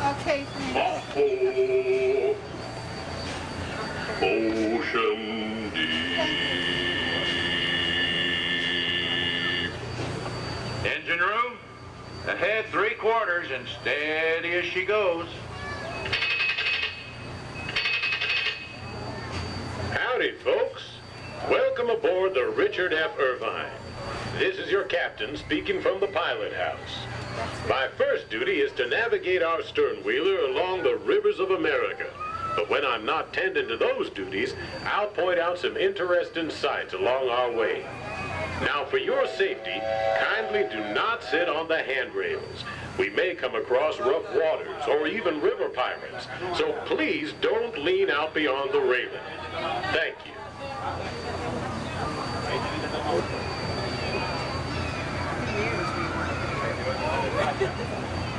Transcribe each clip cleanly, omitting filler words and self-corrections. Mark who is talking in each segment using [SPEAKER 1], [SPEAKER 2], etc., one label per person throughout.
[SPEAKER 1] Okay, thanks.
[SPEAKER 2] Ocean deep. Engine room, ahead 3/4 and steady as she goes. Howdy, folks. Welcome aboard the Richard F. Irvine. This is your captain speaking from the pilot house. My first duty is to navigate our sternwheeler along the rivers of America. But when I'm not tending to those duties, I'll point out some interesting sights along our way. Now, for your safety, kindly do not sit on the handrails. We may come across rough waters or even river pirates, so please don't lean out beyond the railing. Thank you.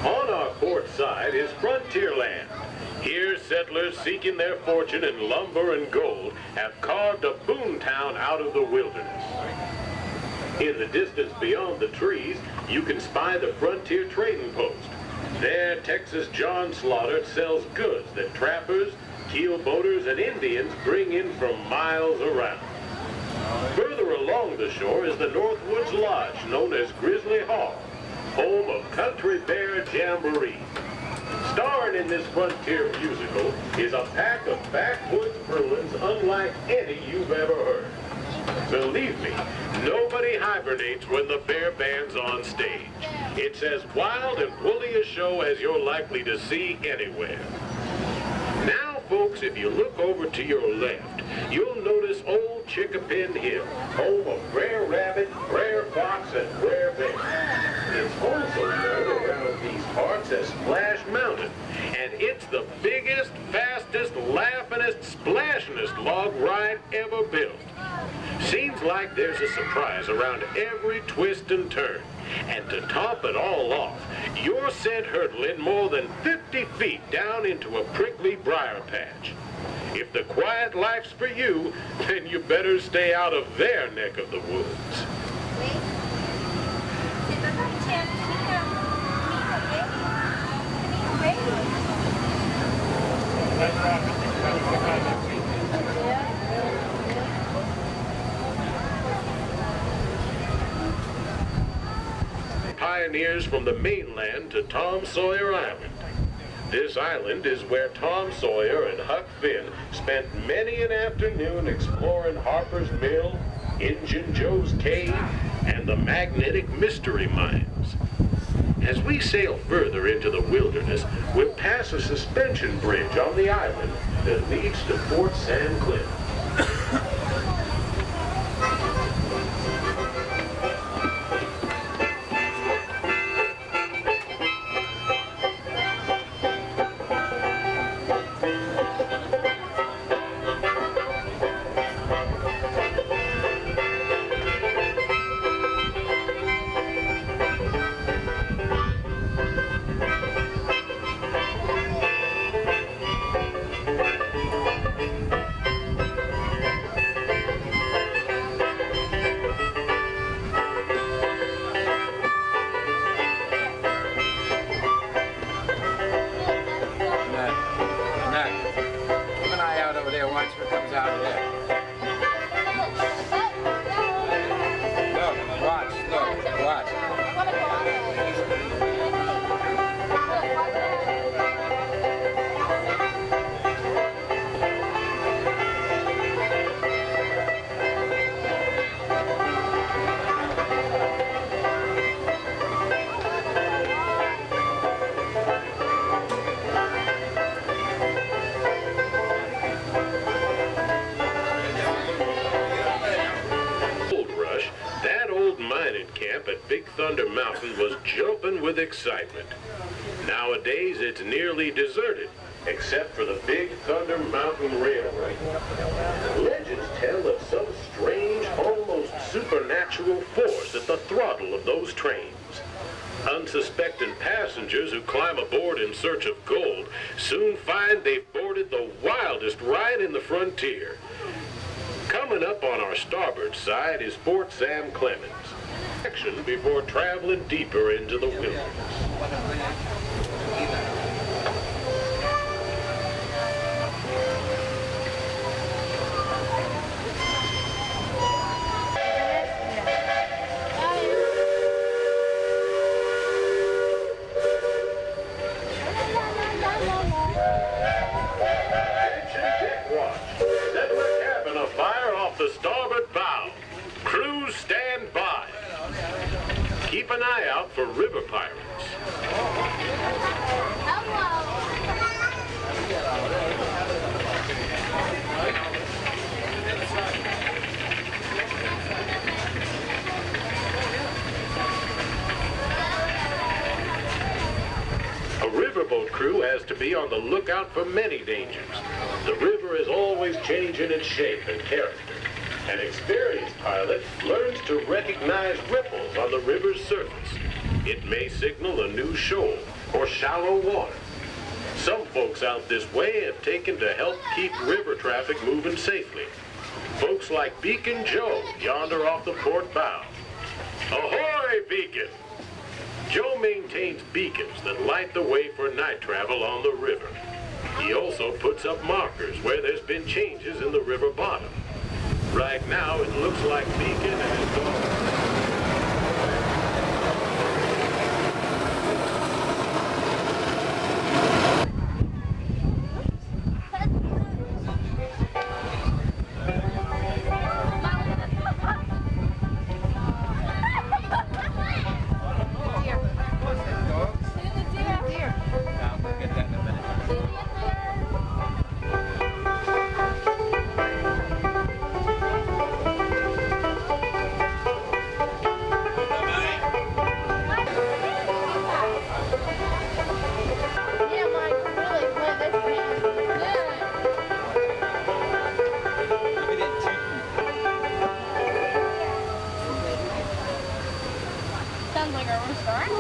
[SPEAKER 2] On our port side is frontier land. Here, settlers seeking their fortune in lumber and gold have carved a boom town out of the wilderness. In the distance beyond the trees, you can spy the frontier trading post. There, Texas John Slaughter sells goods that trappers, keelboaters, and Indians bring in from miles around. Further along the shore is the Northwoods Lodge, known as Grizzly Hall, home of Country Bear Jamboree. Starring in this frontier musical is a pack of backwoods Bruins unlike any you've ever heard. Believe me, nobody hibernates when the bear band's on stage. It's as wild and woolly a show as you're likely to see anywhere. Now, folks, if you look over to your left, you'll notice Old Chickapin Hill, home of Brer Rabbit, Brer Fox, and Brer Bear. It's also known around these parts as Splash Mountain, and it's the biggest, fastest, laughingest, splashingest log ride ever built. Seems like there's a surprise around every twist and turn. And to top it all off, you're sent hurtling more than 50 feet down into a prickly briar patch. If the quiet life's for you, then you better stay out of their neck of the woods. Pioneers from the mainland to Tom Sawyer Island. This island is where Tom Sawyer and Huck Finn spent many an afternoon exploring Harper's Mill, Injun Joe's Cave, and the magnetic mystery mines. As we sail further into the wilderness, we'll pass a suspension bridge on the island that leads to Fort San Clemente. Thunder Mountain was jumping with excitement. Nowadays, it's nearly deserted, except for the Big Thunder Mountain Railway. Legends tell of some strange, almost supernatural force at the throttle of those trains. Unsuspecting passengers who climb aboard in search of gold soon find they've boarded the wildest ride in the frontier. Coming up on our starboard side is Fort San Clemente. Before traveling deeper into the wilderness. pirates. A riverboat crew has to be on the lookout for many dangers. The river is always changing its shape and character. An experienced pilot learns to recognize ripples on the river's surface. It may signal a new shoal or shallow water. Some folks out this way have taken to help keep river traffic moving safely. Folks like Beacon Joe, yonder off the port bow. Ahoy, Beacon! Joe maintains beacons that light the way for night travel on the river. He also puts up markers where there's been changes in the river bottom. Right now, it looks like Beacon and his daughter.
[SPEAKER 1] Sounds like a restaurant.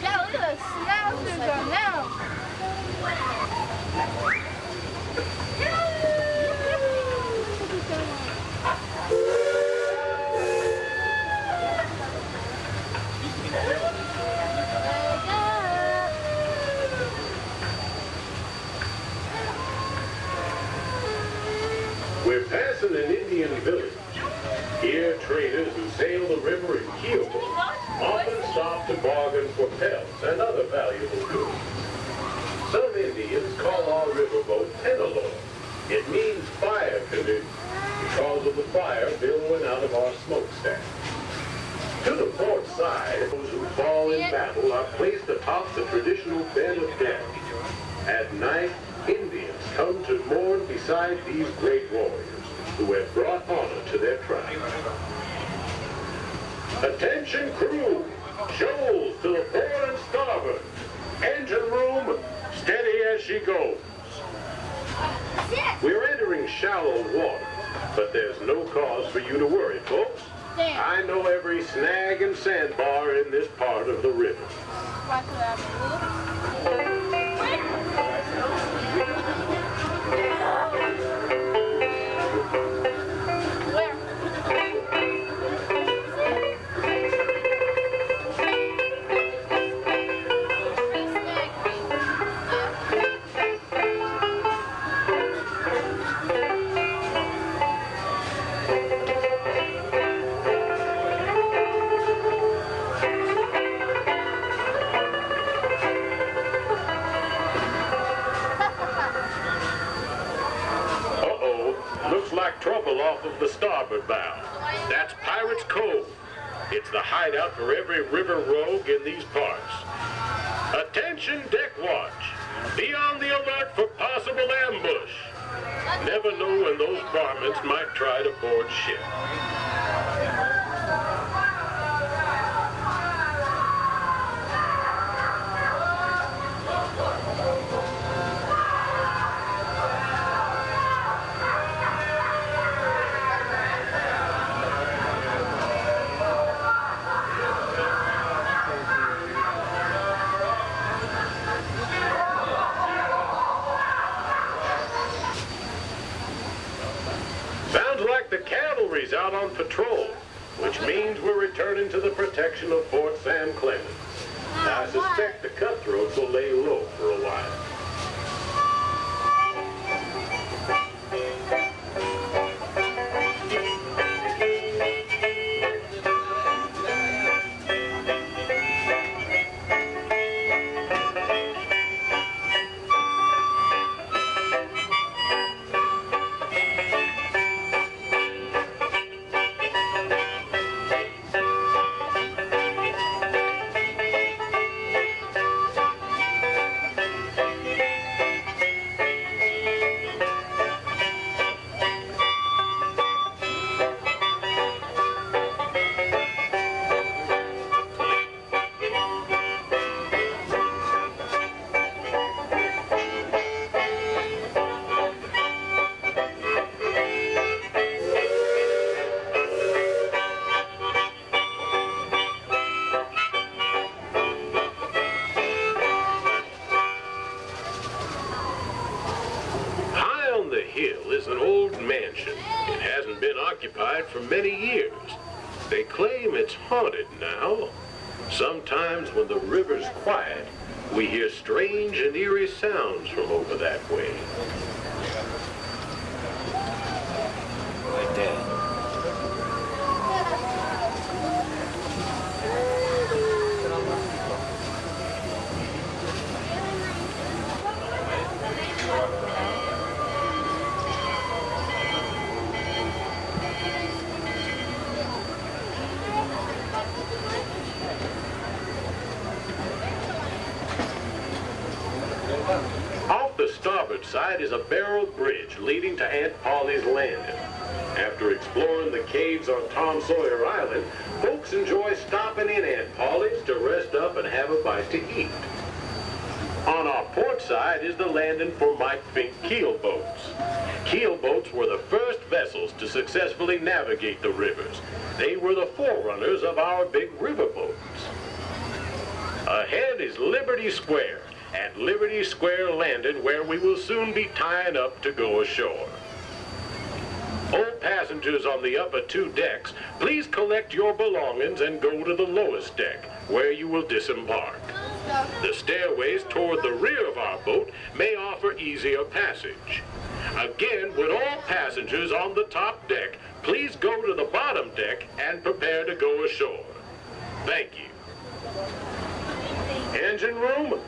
[SPEAKER 1] Yeah, look at the schnauzers on them.
[SPEAKER 2] We're passing an Indian village. Here, traders who sail the river in keelboats often stop to bargain for pelts and other valuable goods. Some Indians call our riverboat Penaloy. It means fire canoe because of the fire billowing out of our smokestack. To the port side, those who fall in battle are placed atop the traditional bed of death. At night, Indians come to mourn beside these great warriors who have brought honor to their tribe. Attention crew! Shoals to the fore and starboard. Engine room, steady as she goes. We're entering shallow water, but there's no cause for you to worry, folks. I know every snag and sandbar in this part of the river. Like trouble off of the starboard bow. That's Pirates Cove. It's the hideout for every river rogue in these parts. Attention deck watch. Be on the alert for possible ambush. Never know when those varmints might try to board ship. The cavalry's out on patrol, which means we're returning to the protection of Fort Sam Clemens. I suspect the cutthroats will lay low for a while. hill is an old mansion. It hasn't been occupied for many years. They claim it's haunted now. Sometimes when the river's quiet, we hear strange and eerie sounds from over that way.
[SPEAKER 3] Right there.
[SPEAKER 2] Off the starboard side is a barrel bridge leading to Aunt Polly's Landing. After exploring the caves on Tom Sawyer Island, folks enjoy stopping in Aunt Polly's to rest up and have a bite to eat. On our port side is the landing for Mike Fink keel boats. Keel boats were the first vessels to successfully navigate the rivers. They were the forerunners of our big riverboats. Ahead is Liberty Square, and Liberty Square Landing, where we will soon be tying up to go ashore. All passengers on the upper two decks, please collect your belongings and go to the lowest deck, where you will disembark. The stairways toward the rear of our boat may offer easier passage. Again, would all passengers on the top deck please go to the bottom deck and prepare to go ashore. Thank you. Engine room,